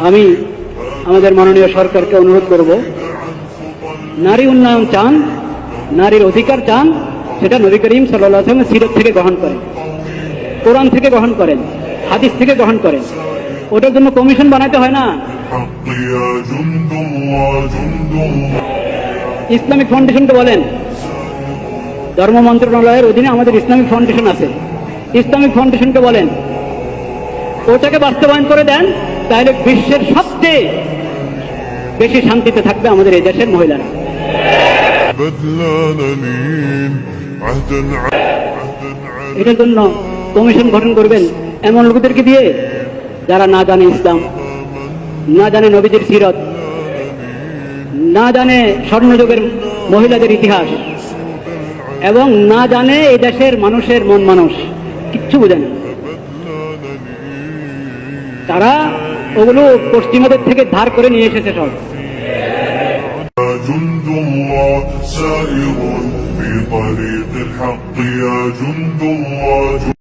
আমি আমাদের মাননীয় সরকারকে অনুরোধ করব, নারী উন্নয়ন চান, নারীর অধিকার চান, সেটা নবী করিম সাল্লাল্লাহু আলাইহি ওয়াসাল্লামের সিরাত থেকে গ্রহণ করেন, কোরআন থেকে গ্রহণ করেন, হাদিস থেকে গ্রহণ করেন। ওটার জন্য কমিশন বানাতে হয় না। ইসলামিক ফাউন্ডেশনকে বলেন, ধর্ম মন্ত্রণালয়ের অধীনে আমাদের ইসলামিক ফাউন্ডেশন আছে, ইসলামিক ফাউন্ডেশনকে বলেন ওটাকে বাস্তবায়ন করে দেন, তাহলে বিশ্বের সবচেয়ে বেশি শান্তিতে থাকবে আমাদের এই দেশের মহিলারা। এটার জন্য কমিশন গঠন করবেন এমন লোকদেরকে দিয়ে যারা না জানে ইসলাম, না জানে নবীদের সিরত, না জানে স্বর্ণযুগের মহিলাদের ইতিহাস, এবং না জানে এই দেশের মানুষের মন মানুষ, কিচ্ছু বোঝে না। তারা ওগুলো পশ্চিমাদের থেকে ধার করে নিয়ে এসেছে সব। جند الله سائر في طريق الحق يا جند الله